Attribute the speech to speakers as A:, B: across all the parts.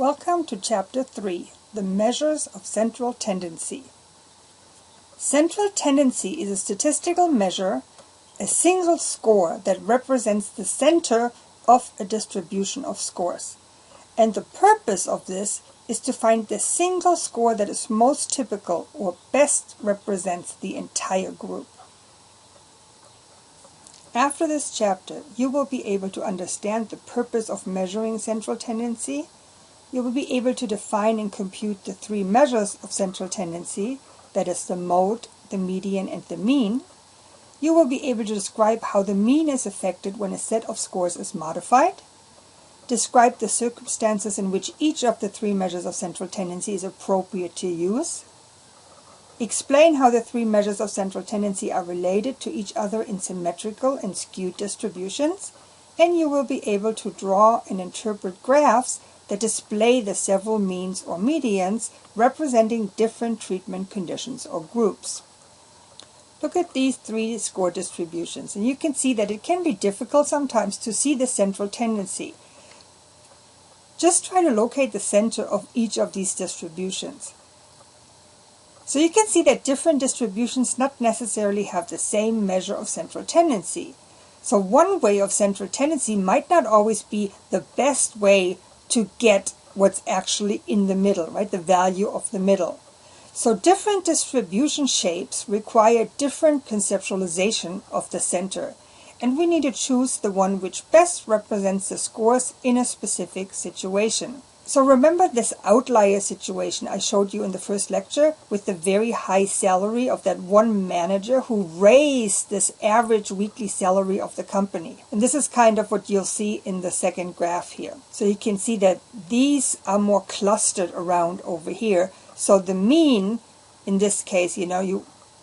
A: Welcome to Chapter 3, The Measures of Central Tendency. Central tendency is a statistical measure, a single score that represents the center of a distribution of scores. And the purpose of this is to find the single score that is most typical or best represents the entire group. After this chapter, you will be able to understand the purpose of measuring central tendency. You will be able to define and compute the three measures of central tendency, that is the mode, the median, and the mean. You will be able to describe how the mean is affected when a set of scores is modified, describe the circumstances in which each of the three measures of central tendency is appropriate to use, explain how the three measures of central tendency are related to each other in symmetrical and skewed distributions, and you will be able to draw and interpret graphs that display the several means or medians representing different treatment conditions or groups. Look at these three score distributions, and you can see that it can be difficult sometimes to see the central tendency. Just try to locate the center of each of these distributions. So you can see that different distributions not necessarily have the same measure of central tendency. So one way of central tendency might not always be the best way to get what's actually in the middle, right? The value of the middle. So different distribution shapes require different conceptualization of the center, and we need to choose the one which best represents the scores in a specific situation. So remember this outlier situation I showed you in the first lecture with the very high salary of that one manager who raised this average weekly salary of the company. And this is kind of what you'll see in the second graph here. So you can see that these are more clustered around over here. So the mean, in this case,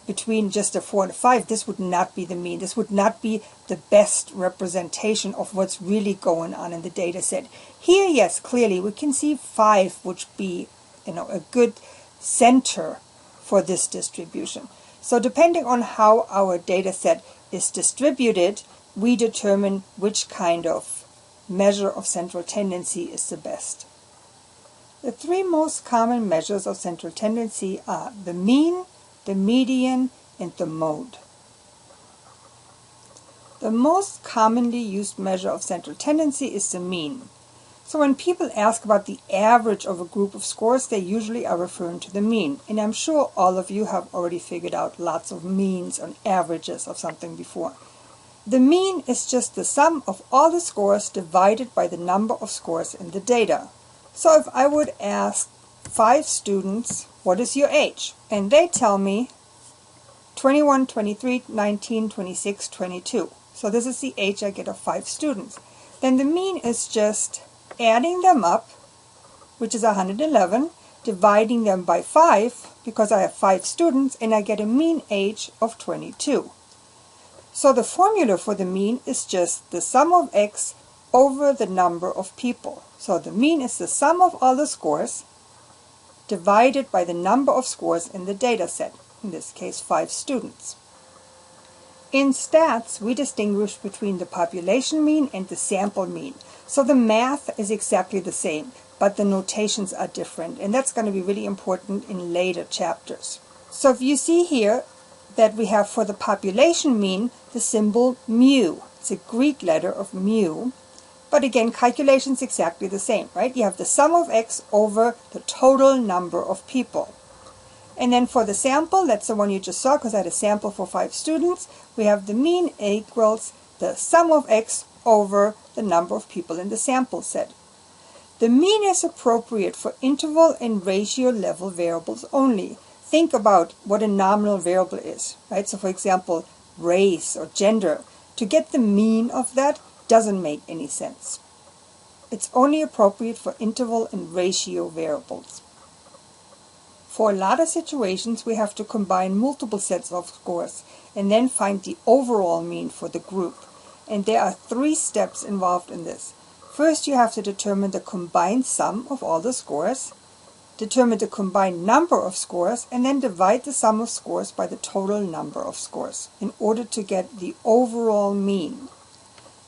A: between just a 4 and a 5, this would not be the mean. This would not be the best representation of what's really going on in the data set. Here, yes, clearly we can see 5 would be a good center for this distribution. So depending on how our data set is distributed, we determine which kind of measure of central tendency is the best. The three most common measures of central tendency are the mean, the median, and the mode. The most commonly used measure of central tendency is the mean. So when people ask about the average of a group of scores, they usually are referring to the mean. And I'm sure all of you have already figured out lots of means and averages of something before. The mean is just the sum of all the scores divided by the number of scores in the data. So if I would ask 5 students, what is your age? And they tell me 21, 23, 19, 26, 22. So this is the age I get of 5 students. Then the mean is just adding them up, which is 111, dividing them by 5, because I have 5 students, and I get a mean age of 22. So the formula for the mean is just the sum of x over the number of people. So the mean is the sum of all the scores divided by the number of scores in the data set, in this case 5 students. In stats, we distinguish between the population mean and the sample mean. So the math is exactly the same, but the notations are different, and that's going to be really important in later chapters. So if you see here that we have for the population mean the symbol mu. It's a Greek letter of mu. But again, calculation is exactly the same, right? You have the sum of x over the total number of people. And then for the sample, that's the one you just saw because I had a sample for 5 students, we have the mean equals the sum of x over the number of people in the sample set. The mean is appropriate for interval and ratio level variables only. Think about what a nominal variable is, right? So for example, race or gender. To get the mean of that doesn't make any sense. It's only appropriate for interval and ratio variables. For a lot of situations, we have to combine multiple sets of scores and then find the overall mean for the group. And there are 3 steps involved in this. First, you have to determine the combined sum of all the scores, determine the combined number of scores, and then divide the sum of scores by the total number of scores in order to get the overall mean.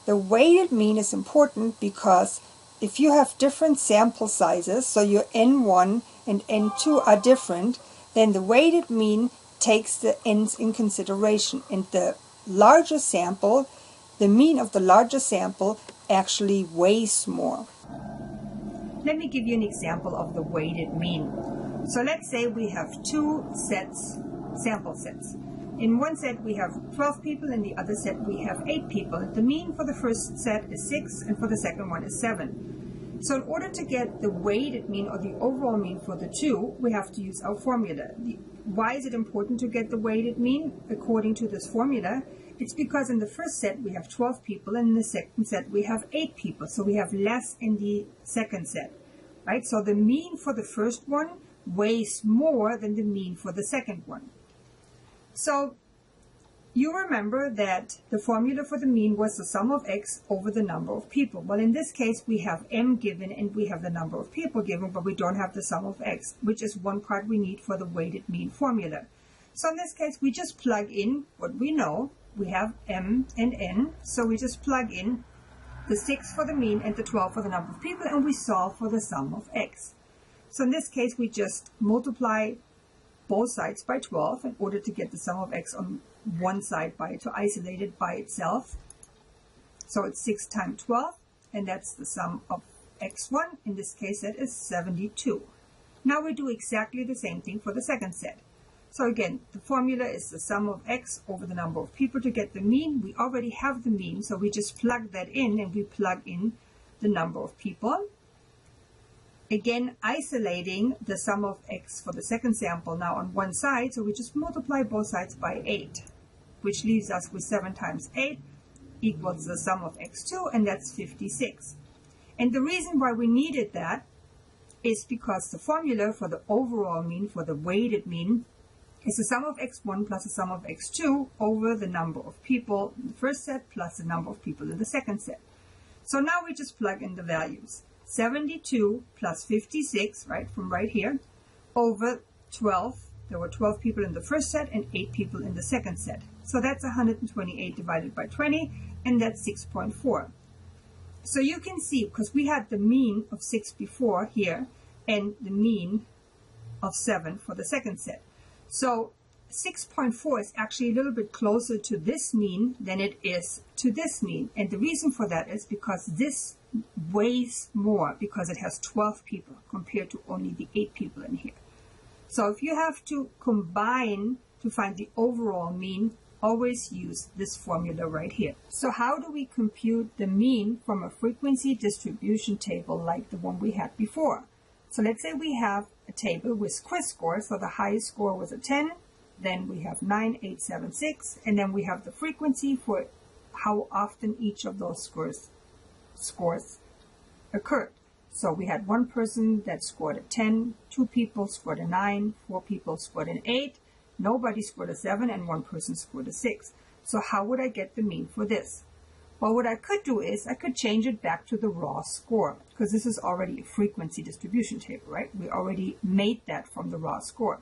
A: The weighted mean is important because if you have different sample sizes, so your N1 and N2 are different, then the weighted mean takes the n's in consideration, and the larger sample, the mean of the larger sample, actually weighs more. Let me give you an example of the weighted mean. So let's say we have two sample sets. In one set we have 12 people, in the other set we have 8 people. The mean for the first set is 6 and for the second one is 7. So in order to get the weighted mean or the overall mean for the two, we have to use our formula. Why is it important to get the weighted mean according to this formula? It's because in the first set we have 12 people and in the second set we have 8 people. So we have less in the second set, right? So the mean for the first one weighs more than the mean for the second one. So you remember that the formula for the mean was the sum of x over the number of people. Well, in this case, we have m given and we have the number of people given, but we don't have the sum of x, which is one part we need for the weighted mean formula. So in this case, we just plug in what we know. We have m and n, so we just plug in the 6 for the mean and the 12 for the number of people, and we solve for the sum of x. So in this case, we just multiply both sides by 12 in order to get the sum of x on one side to isolate it by itself. So it's 6 times 12, and that's the sum of x1. In this case, that is 72. Now we do exactly the same thing for the second set. So again, the formula is the sum of x over the number of people to get the mean. We already have the mean, so we just plug that in, and we plug in the number of people. Again, isolating the sum of x for the second sample now on one side, so we just multiply both sides by 8, which leaves us with 7 times 8 equals the sum of x2, and that's 56. And the reason why we needed that is because the formula for the overall mean, for the weighted mean, is the sum of x1 plus the sum of x2 over the number of people in the first set plus the number of people in the second set. So now we just plug in the values. 72 plus 56, right, from right here, over 12. There were 12 people in the first set and 8 people in the second set. So that's 128 divided by 20, and that's 6.4. So you can see, because we had the mean of 6 before here, and the mean of 7 for the second set. So 6.4 is actually a little bit closer to this mean than it is to this mean. And the reason for that is because this weighs more because it has 12 people compared to only the 8 people in here. So if you have to combine to find the overall mean, always use this formula right here. So how do we compute the mean from a frequency distribution table like the one we had before? So let's say we have a table with quiz scores. So the highest score was a 10. Then we have 9, 8, 7, 6. And then we have the frequency for how often each of those scores occurred. So we had one person that scored a 10, 2 people scored a 9, 4 people scored an 8, nobody scored a 7, and 1 person scored a 6. So how would I get the mean for this? Well, what I could do is I could change it back to the raw score, because this is already a frequency distribution table, right? We already made that from the raw score.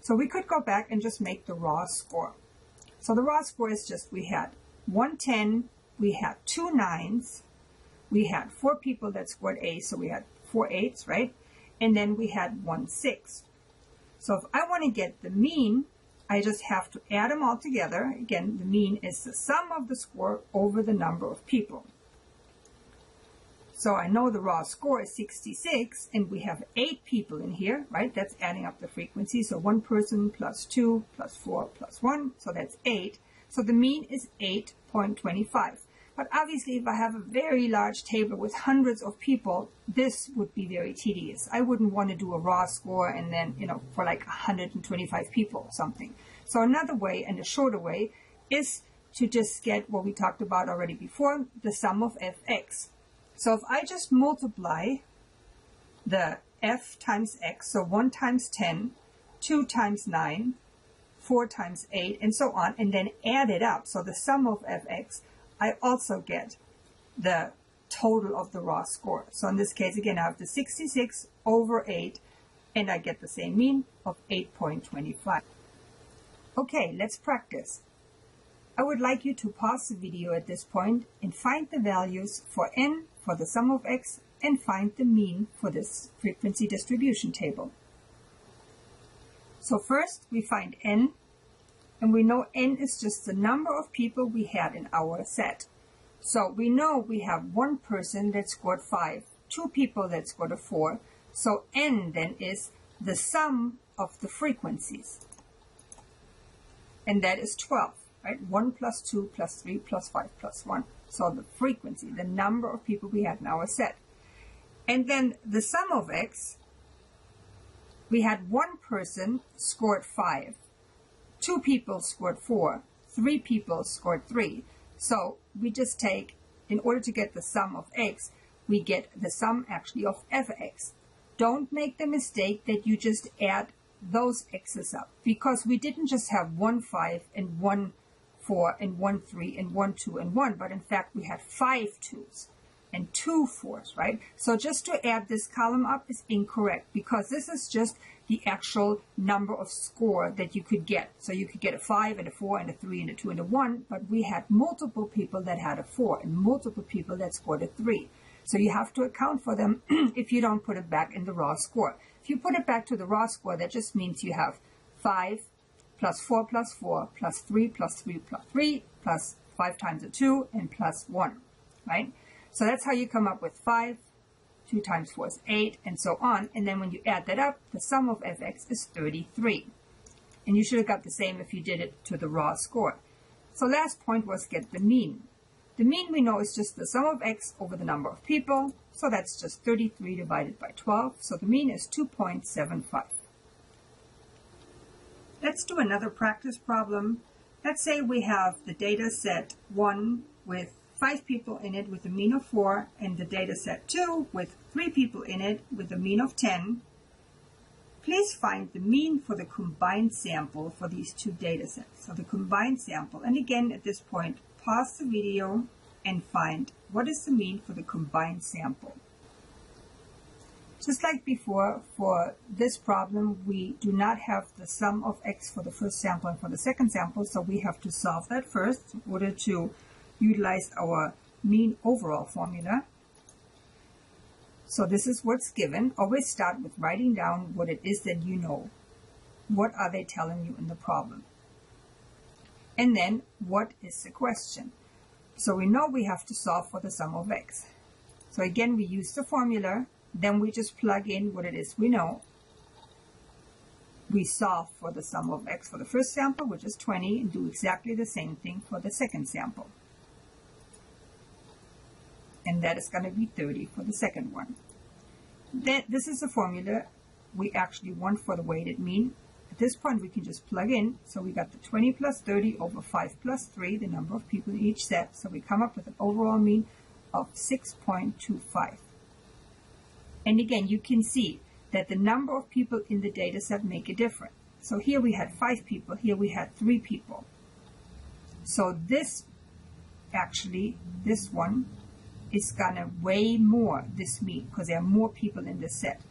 A: So we could go back and just make the raw score. So the raw score is just, we had 1 10, we had 2 9s, we had 4 people that scored A, so we had 4 8s, right? And then we had 1 6. So if I want to get the mean, I just have to add them all together. Again, the mean is the sum of the score over the number of people. So I know the raw score is 66, and we have 8 people in here, right? That's adding up the frequency. So 1 person plus 2 plus 4 plus 1, so that's 8. So the mean is 8.25. But obviously, if I have a very large table with hundreds of people, this would be very tedious. I wouldn't want to do a raw score and then, for like 125 people or something. So another way, and a shorter way, is to just get what we talked about already before, the sum of fx. So if I just multiply the f times x, so 1 times 10, 2 times 9, 4 times 8, and so on, and then add it up, so the sum of fx, I also get the total of the raw score. So in this case, again, I have the 66 over 8, and I get the same mean of 8.25. Okay, let's practice. I would like you to pause the video at this point and find the values for n, for the sum of x, and find the mean for this frequency distribution table. So first we find n, and we know n is just the number of people we had in our set. So we know we have one person that scored 5, 2 people that scored a 4. So n then is the sum of the frequencies. And that is 12, right? 1 plus 2 plus 3 plus 5 plus 1. So the frequency, the number of people we had in our set. And then the sum of x, we had one person scored 5, 2 people scored 4, 3 people scored 3. So we just take, in order to get the sum of x, we get the sum actually of fx. Don't make the mistake that you just add those x's up, because we didn't just have 1 5 and 1 4 and 1 3 and 1 2 and 1, but in fact we had 5 2s and 2 4s, right? So just to add this column up is incorrect, because this is just the actual number of score that you could get. So you could get a 5 and a 4 and a 3 and a 2 and a 1, but we had multiple people that had a 4 and multiple people that scored a 3. So you have to account for them if you don't put it back in the raw score. If you put it back to the raw score, that just means you have 5 plus 4 plus 4 plus 3 plus 3 plus 3 plus 5 times a 2 and plus 1, right? So that's how you come up with 5, 2 times 4 is 8, and so on. And then when you add that up, the sum of fx is 33. And you should have got the same if you did it to the raw score. So last point was get the mean. The mean we know is just the sum of x over the number of people. So that's just 33 divided by 12. So the mean is 2.75. Let's do another practice problem. Let's say we have the data set 1 with 5 people in it with a mean of 4, and the data set 2 with 3 people in it with a mean of 10. Please find the mean for the combined sample for these two data sets. So the combined sample, and again at this point, pause the video and find what is the mean for the combined sample. Just like before, for this problem, we do not have the sum of x for the first sample and for the second sample, so we have to solve that first in order to utilize our mean overall formula. So this is what's given. Always start with writing down what it is that you know. What are they telling you in the problem? And then, what is the question? So we know we have to solve for the sum of x. So again, we use the formula. Then we just plug in what it is we know. We solve for the sum of x for the first sample, which is 20, and do exactly the same thing for the second sample. And that is going to be 30 for the second one. Then this is the formula we actually want for the weighted mean. At this point, we can just plug in. So we got the 20 plus 30 over 5 plus 3, the number of people in each set. So we come up with an overall mean of 6.25. And again, you can see that the number of people in the data set make a difference. So here we had 5 people, here we had 3 people. So this, actually, this one is going to weigh more, this mean, because there are more people in the set.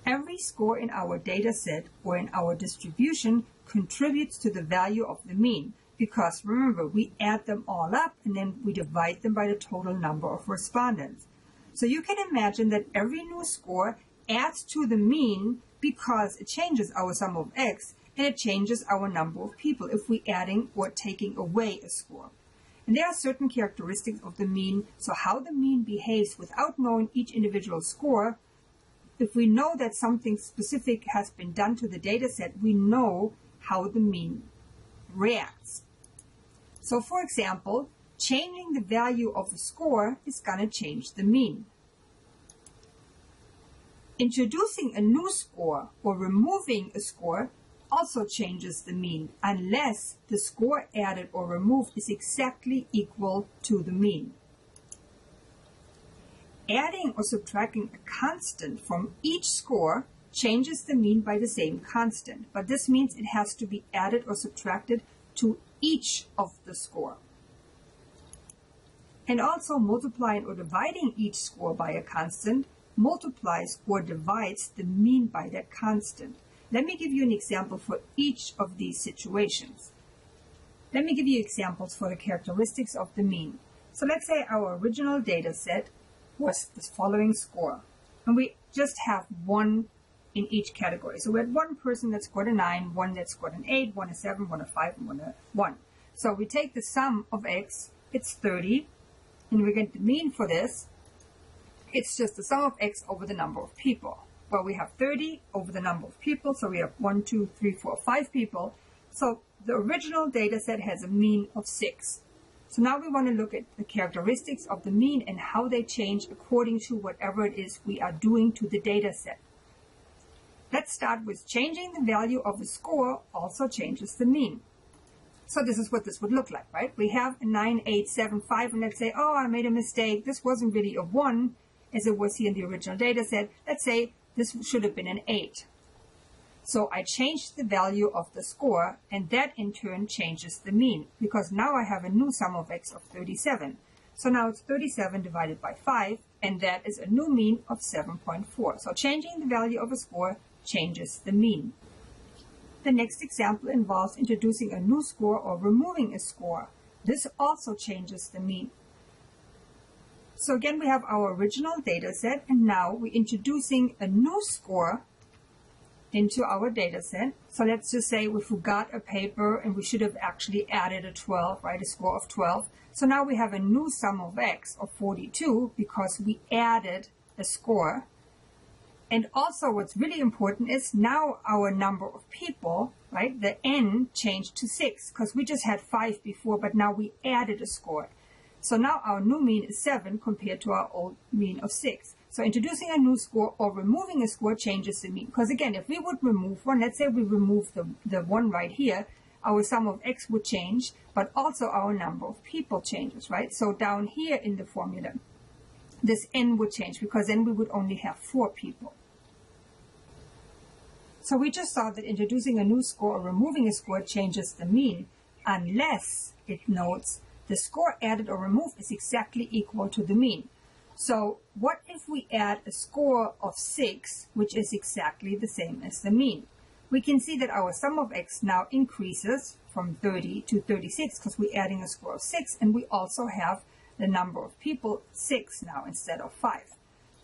A: Every score in our data set or in our distribution contributes to the value of the mean, because remember, we add them all up and then we divide them by the total number of respondents. So you can imagine that every new score adds to the mean because it changes our sum of x and it changes our number of people if we're adding or taking away a score. And there are certain characteristics of the mean, so how the mean behaves without knowing each individual score. If we know that something specific has been done to the data set, we know how the mean reacts. So for example, changing the value of a score is going to change the mean. Introducing a new score or removing a score also changes the mean, unless the score added or removed is exactly equal to the mean. Adding or subtracting a constant from each score changes the mean by the same constant, but this means it has to be added or subtracted to each of the score. And also multiplying or dividing each score by a constant multiplies or divides the mean by that constant. Let me give you an example for each of these situations. Let me give you examples for the characteristics of the mean. So let's say our original data set was this following score, and we just have one in each category. So we had one person that scored a 9, one that scored an 8, one a 7, one a 5, and one a 1. So we take the sum of x, it's 30, and we get the mean for this. It's just the sum of x over the number of people. Well, we have 30 over the number of people, so we have 1, 2, 3, 4, 5 people. So the original data set has a mean of 6. So now we want to look at the characteristics of the mean and how they change according to whatever it is we are doing to the data set. Let's start with changing the value of a score also changes the mean. So this is what this would look like, right? We have a 9, 8, 7, 5, and let's say, oh, I made a mistake. This wasn't really a 1 as it was here in the original data set. Let's say this should have been an 8. So I changed the value of the score, and that in turn changes the mean, because now I have a new sum of x of 37. So now it's 37 divided by 5, and that is a new mean of 7.4. So changing the value of a score changes the mean. The next example involves introducing a new score or removing a score. This also changes the mean. So again, we have our original data set, and now we're introducing a new score into our data set. So let's just say we forgot a paper and we should have actually added a 12, right? A score of 12. So now we have a new sum of x of 42 because we added a score. And also what's really important is now our number of people, right? The n changed to 6 because we just had 5 before, but now we added a score. So now our new mean is 7 compared to our old mean of 6. So introducing a new score or removing a score changes the mean. Because again, if we would remove one, let's say we remove the one right here, our sum of x would change, but also our number of people changes, right? So down here in the formula, this n would change because then we would only have 4 people. So we just saw that introducing a new score or removing a score changes the mean unless it notes the score added or removed is exactly equal to the mean. So what if we add a score of 6, which is exactly the same as the mean? We can see that our sum of x now increases from 30 to 36 because we're adding a score of 6, and we also have the number of people 6 now instead of 5.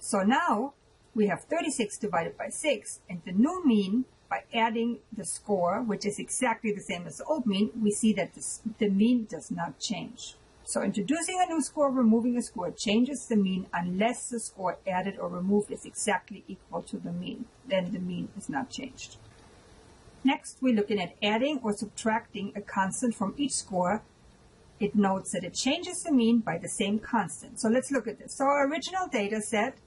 A: So now we have 36 divided by 6, and the new mean, by adding the score, which is exactly the same as the old mean, we see that the mean does not change. So introducing a new score, removing a score changes the mean unless the score added or removed is exactly equal to the mean. Then the mean is not changed. Next, we're looking at adding or subtracting a constant from each score. It notes that it changes the mean by the same constant. So let's look at this. So our original data set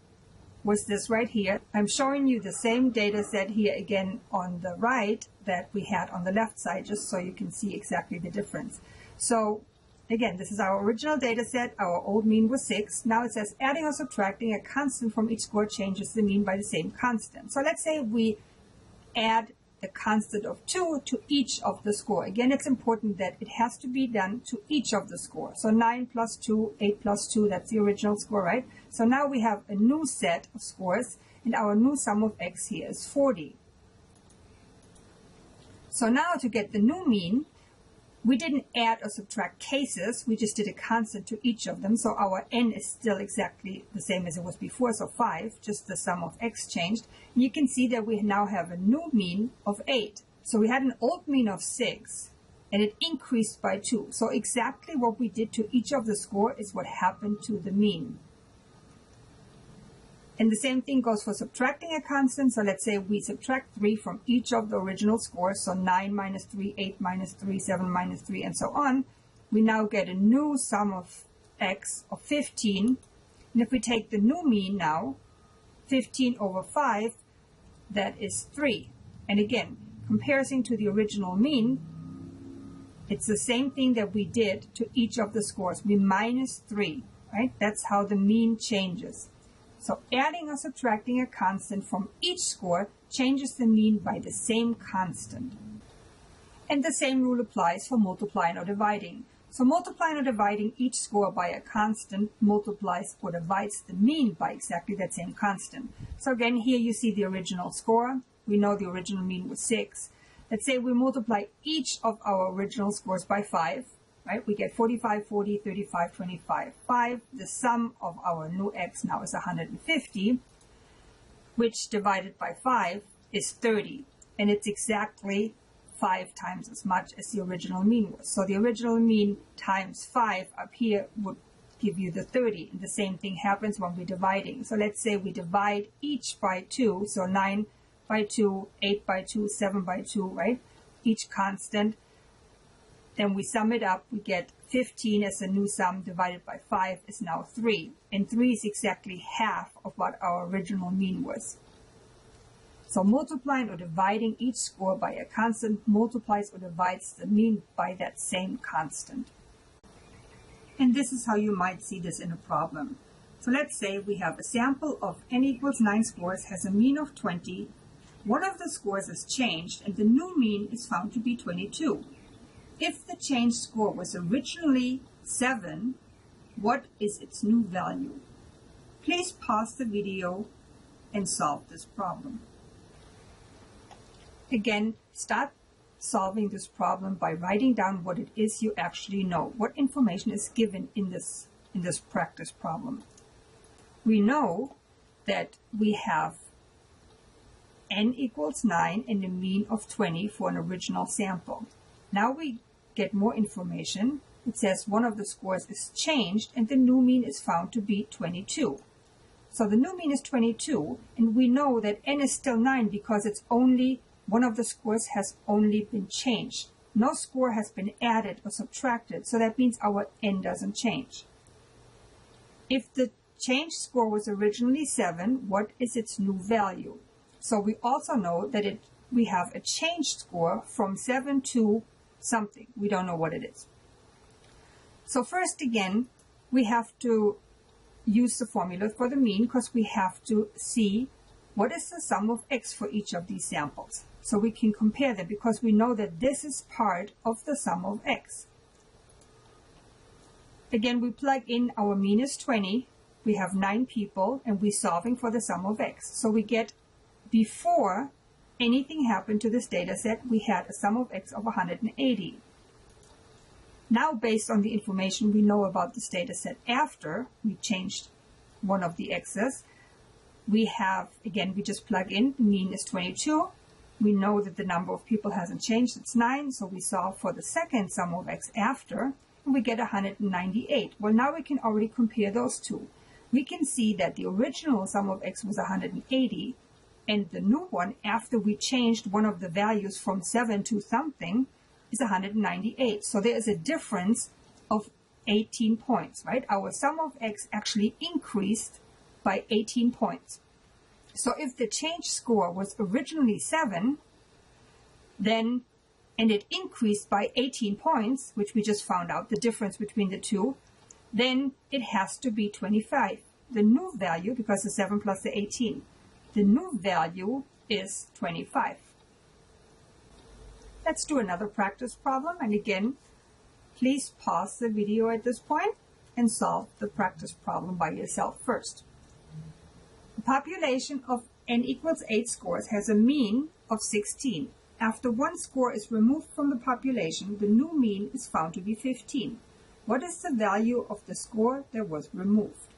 A: was this right here. I'm showing you the same data set here again on the right that we had on the left side, just so you can see exactly the difference. So again, this is our original data set. Our old mean was 6. Now it says adding or subtracting a constant from each score changes the mean by the same constant. So let's say we add the constant of 2 to each of the score. Again, it's important that it has to be done to each of the score. So 9 plus 2, 8 plus 2, that's the original score, right? So now we have a new set of scores, and our new sum of x here is 40. So now to get the new mean, we didn't add or subtract cases, we just did a constant to each of them. So our n is still exactly the same as it was before, so 5, just the sum of x changed. And you can see that we now have a new mean of 8. So we had an old mean of 6, and it increased by 2. So exactly what we did to each of the score is what happened to the mean. And the same thing goes for subtracting a constant. So let's say we subtract 3 from each of the original scores. So 9 minus 3, 8 minus 3, 7 minus 3, and so on. We now get a new sum of x of 15. And if we take the new mean now, 15 over 5, that is 3. And again, comparison to the original mean, it's the same thing that we did to each of the scores. We minus 3, right? That's how the mean changes. So adding or subtracting a constant from each score changes the mean by the same constant. And the same rule applies for multiplying or dividing. So multiplying or dividing each score by a constant multiplies or divides the mean by exactly that same constant. So again, here you see the original score. We know the original mean was 6. Let's say we multiply each of our original scores by 5. right? We get 45, 40, 35, 25, 5. The sum of our new x now is 150, which divided by 5 is 30. And it's exactly 5 times as much as the original mean was. So the original mean times 5 up here would give you the 30. And the same thing happens when we're dividing. So let's say we divide each by 2. So 9 by 2, 8 by 2, 7 by 2, right? Each constant. Then we sum it up. We get 15 as a new sum divided by 5 is now 3. And 3 is exactly half of what our original mean was. So multiplying or dividing each score by a constant multiplies or divides the mean by that same constant. And this is how you might see this in a problem. So let's say we have a sample of n equals 9 scores has a mean of 20. One of the scores is changed and the new mean is found to be 22. If the changed score was originally 7, what is its new value? Please pause the video and solve this problem. Again, start solving this problem by writing down what it is you actually know. What information is given in this practice problem. We know that we have n equals 9 and a mean of 20 for an original sample. Now we get more information. It says one of the scores is changed and the new mean is found to be 22. So the new mean is 22, and we know that n is still 9 because it's only one of the scores has only been changed. No score has been added or subtracted, so that means our n doesn't change. If the changed score was originally 7, what is its new value? So we also know that we have a changed score from 7 to something. We don't know what it is. So first again, we have to use the formula for the mean because we have to see what is the sum of x for each of these samples. So we can compare them because we know that this is part of the sum of x. Again, we plug in our mean is 20. We have 9 people and we're solving for the sum of x. So we get, before anything happened to this data set, we had a sum of x of 180. Now, based on the information we know about this data set after we changed one of the x's, we have, again, we just plug in, the mean is 22. We know that the number of people hasn't changed, it's 9, so we solve for the second sum of x after, and we get 198. Well, now we can already compare those two. We can see that the original sum of x was 180, and the new one, after we changed one of the values from 7 to something, is 198. So there is a difference of 18 points, right? Our sum of x actually increased by 18 points. So if the change score was originally 7, then, and it increased by 18 points, which we just found out the difference between the two, then it has to be 25. The new value, because the 7 plus the 18, the new value is 25. Let's do another practice problem. And again, please pause the video at this point and solve the practice problem by yourself first. The population of n equals 8 scores has a mean of 16. After one score is removed from the population, the new mean is found to be 15. What is the value of the score that was removed?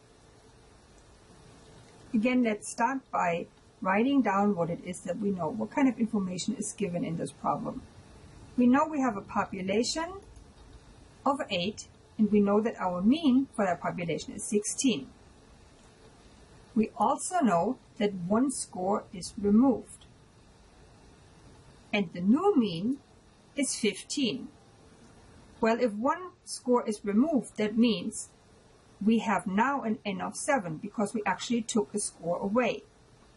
A: Again, let's start by writing down what it is that we know. What kind of information is given in this problem? We know we have a population of 8, and we know that our mean for that population is 16. We also know that one score is removed, and the new mean is 15. Well, if one score is removed, that means we have now an n of 7 because we actually took a score away.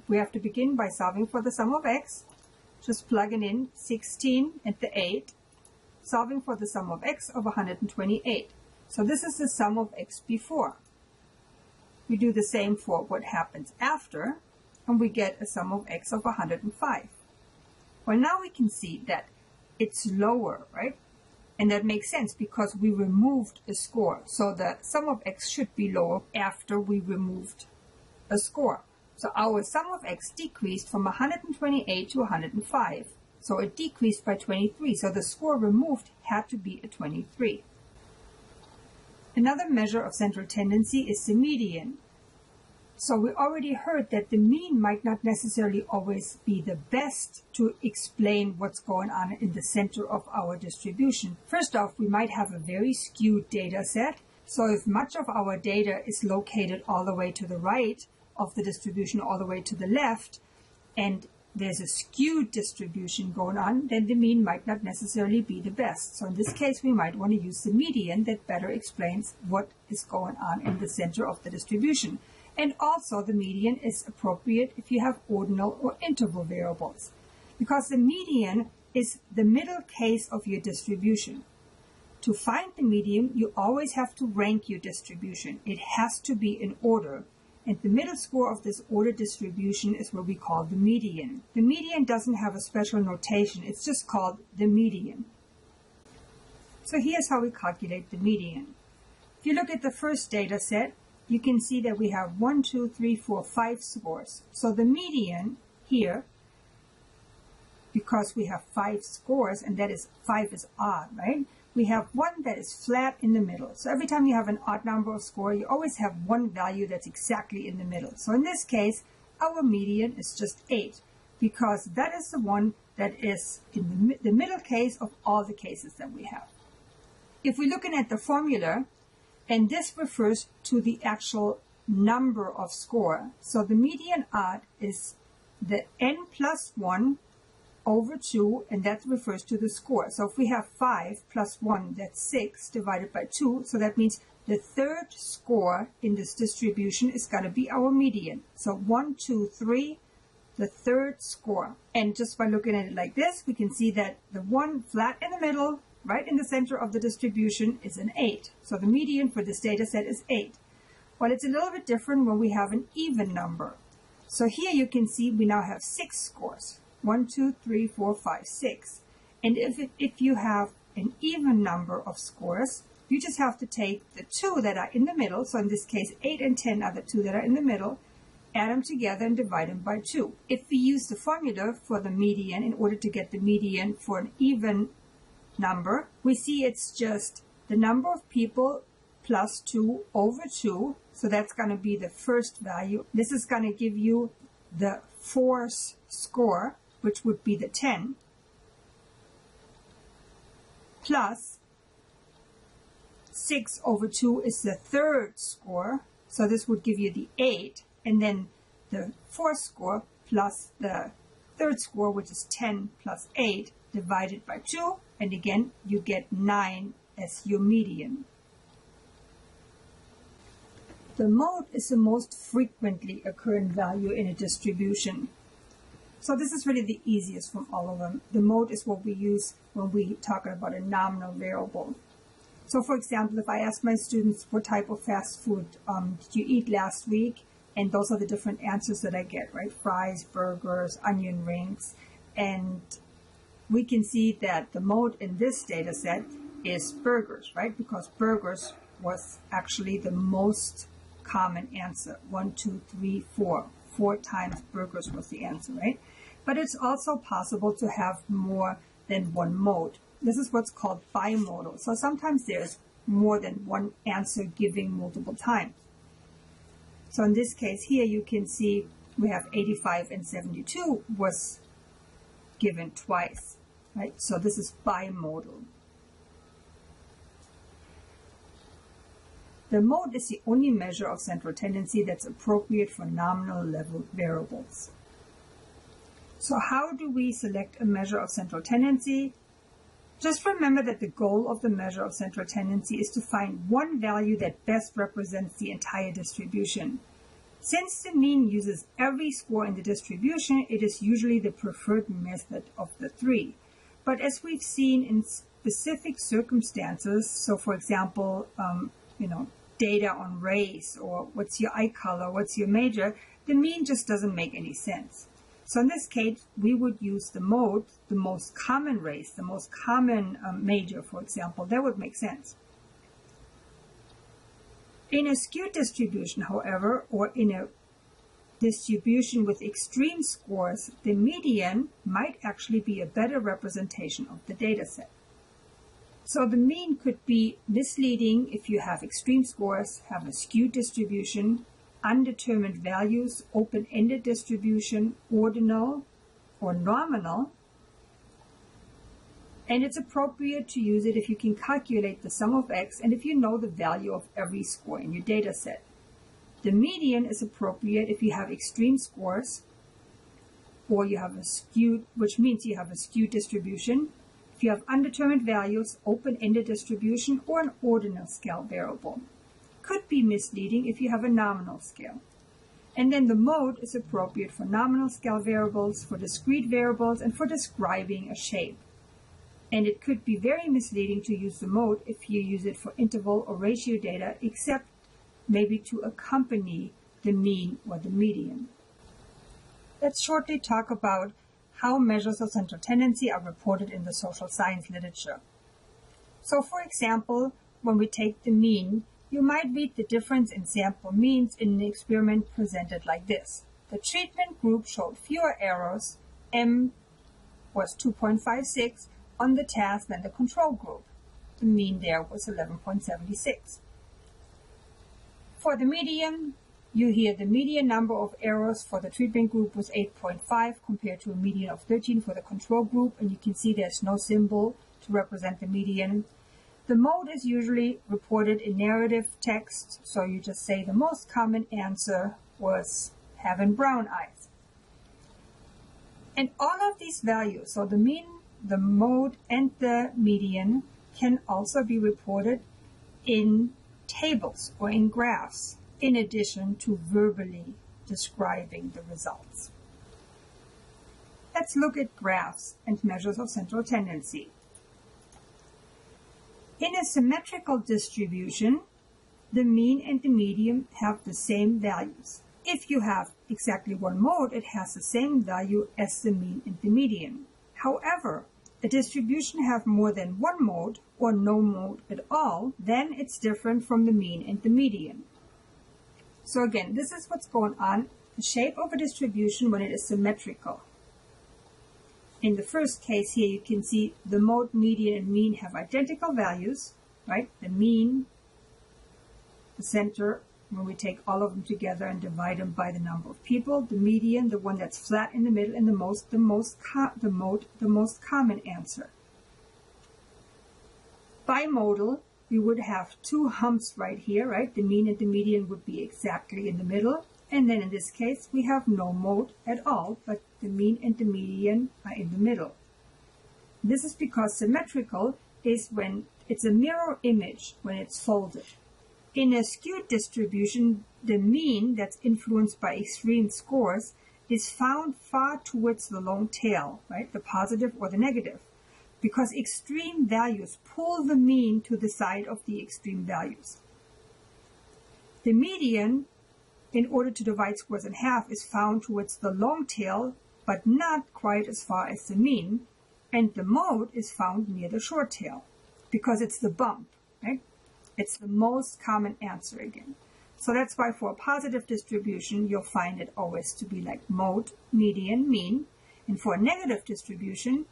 A: We have to begin by solving for the sum of x, just plugging in 16 and the 8, solving for the sum of x of 128. So this is the sum of x before. We do the same for what happens after, and we get a sum of x of 105. Well, now we can see that it's lower, right? And that makes sense because we removed a score. So the sum of x should be lower after we removed a score. So our sum of x decreased from 128 to 105. So it decreased by 23. So the score removed had to be a 23. Another measure of central tendency is the median. So we already heard that the mean might not necessarily always be the best to explain what's going on in the center of our distribution. First off, we might have a very skewed data set. So if much of our data is located all the way to the right of the distribution, all the way to the left, and there's a skewed distribution going on, then the mean might not necessarily be the best. So in this case, we might want to use the median that better explains what is going on in the center of the distribution. And also the median is appropriate if you have ordinal or interval variables, because the median is the middle case of your distribution. To find the median, you always have to rank your distribution. It has to be in order. And the middle score of this order distribution is what we call the median. The median doesn't have a special notation. It's just called the median. So here's how we calculate the median. If you look at the first data set, you can see that we have 1, 2, 3, 4, 5 scores. So the median here, because we have 5 scores, and that is 5 is odd, right? We have one that is flat in the middle. So every time you have an odd number of score, you always have one value that's exactly in the middle. So in this case, our median is just 8, because that is the one that is in the middle case of all the cases that we have. If we're looking at the formula, and this refers to the actual number of score. So the median odd is the n plus 1 over 2, and that refers to the score. So if we have 5 plus 1, that's 6 divided by 2. So that means the third score in this distribution is going to be our median. So 1, 2, 3, the third score. And just by looking at it like this, we can see that the one flat in the middle, right in the center of the distribution, is an 8. So the median for this data set is 8. Well, it's a little bit different when we have an even number. So here you can see we now have 6 scores. 1, 2, 3, 4, 5, 6. And if you have an even number of scores, you just have to take the 2 that are in the middle. So in this case, 8 and 10 are the 2 that are in the middle. Add them together and divide them by 2. If we use the formula for the median in order to get the median for an even number, we see it's just the number of people plus 2 over 2. So that's going to be the first value. This is going to give you the fourth score, which would be the 10, plus 6 over 2 is the third score. So this would give you the 8, and then the fourth score plus the third score, which is 10 plus 8, divided by 2, and again you get 9 as your median. The mode is the most frequently occurring value in a distribution. So this is really the easiest from all of them. The mode is what we use when we talk about a nominal variable. So for example, if I ask my students what type of fast food did you eat last week, and those are the different answers that I get, right? Fries, burgers, onion rings. And we can see that the mode in this data set is burgers, right? Because burgers was actually the most common answer. 1, 2, 3, 4. 4 times burgers was the answer, right? But it's also possible to have more than one mode. This is what's called bimodal. So sometimes there's more than one answer giving multiple times. So in this case here, you can see we have 85 and 72 was given twice, right? So this is bimodal. The mode is the only measure of central tendency that's appropriate for nominal level variables. So how do we select a measure of central tendency? Just remember that the goal of the measure of central tendency is to find one value that best represents the entire distribution. Since the mean uses every score in the distribution, it is usually the preferred method of the 3. But as we've seen in specific circumstances, so for example, data on race, or what's your eye color, what's your major, the mean just doesn't make any sense. So in this case, we would use the mode, the most common race, the most common major, for example. That would make sense. In a skewed distribution, however, or in a distribution with extreme scores, the median might actually be a better representation of the data set. So the mean could be misleading if you have extreme scores, have a skewed distribution, undetermined values, open-ended distribution, ordinal or nominal. And it's appropriate to use it if you can calculate the sum of x and if you know the value of every score in your data set. The median is appropriate if you have extreme scores or you have a skewed, which means you have a skewed distribution. If you have undetermined values, open-ended distribution, or an ordinal scale variable. Could be misleading if you have a nominal scale. And then the mode is appropriate for nominal scale variables, for discrete variables, and for describing a shape. And it could be very misleading to use the mode if you use it for interval or ratio data, except maybe to accompany the mean or the median. Let's shortly talk about how measures of central tendency are reported in the social science literature. So for example, when we take the mean, you might read the difference in sample means in an experiment presented like this. The treatment group showed fewer errors, M was 2.56 on the task than the control group. The mean there was 11.76. For the median, you hear the median number of errors for the treatment group was 8.5 compared to a median of 13 for the control group, and you can see there's no symbol to represent the median. The mode is usually reported in narrative text, so you just say the most common answer was having brown eyes. And all of these values, so the mean, the mode, and the median, can also be reported in tables or in graphs, in addition to verbally describing the results. Let's look at graphs and measures of central tendency. In a symmetrical distribution, the mean and the median have the same values. If you have exactly one mode, it has the same value as the mean and the median. However, a distribution have more than one mode or no mode at all, then it's different from the mean and the median. So again, this is what's going on, the shape of a distribution when it is symmetrical. In the first case here, you can see the mode, median, and mean have identical values, right? The mean, the center, when we take all of them together and divide them by the number of people. The median, the one that's flat in the middle, and the most common answer. Bimodal, we would have two humps right here, right? The mean and the median would be exactly in the middle. And then in this case, we have no mode at all, but the mean and the median are in the middle. This is because symmetrical is when it's a mirror image when it's folded. In a skewed distribution, the mean that's influenced by extreme scores is found far towards the long tail, right? The positive or the negative, because extreme values pull the mean to the side of the extreme values. The median, in order to divide scores in half, is found towards the long tail, but not quite as far as the mean, and the mode is found near the short tail, because it's the bump, right? It's the most common answer again. So that's why for a positive distribution, you'll find it always to be like mode, median, mean, and for a negative distribution,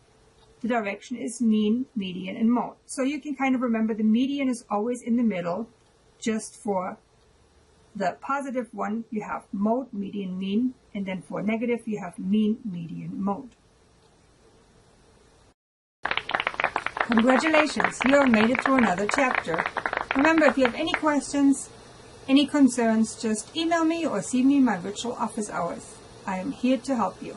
A: the direction is mean, median, and mode. So you can kind of remember the median is always in the middle. Just for the positive one, you have mode, median, mean, and then for negative, you have mean, median, mode. Congratulations, you have made it through another chapter. Remember, if you have any questions, any concerns, just email me or see me in my virtual office hours. I am here to help you.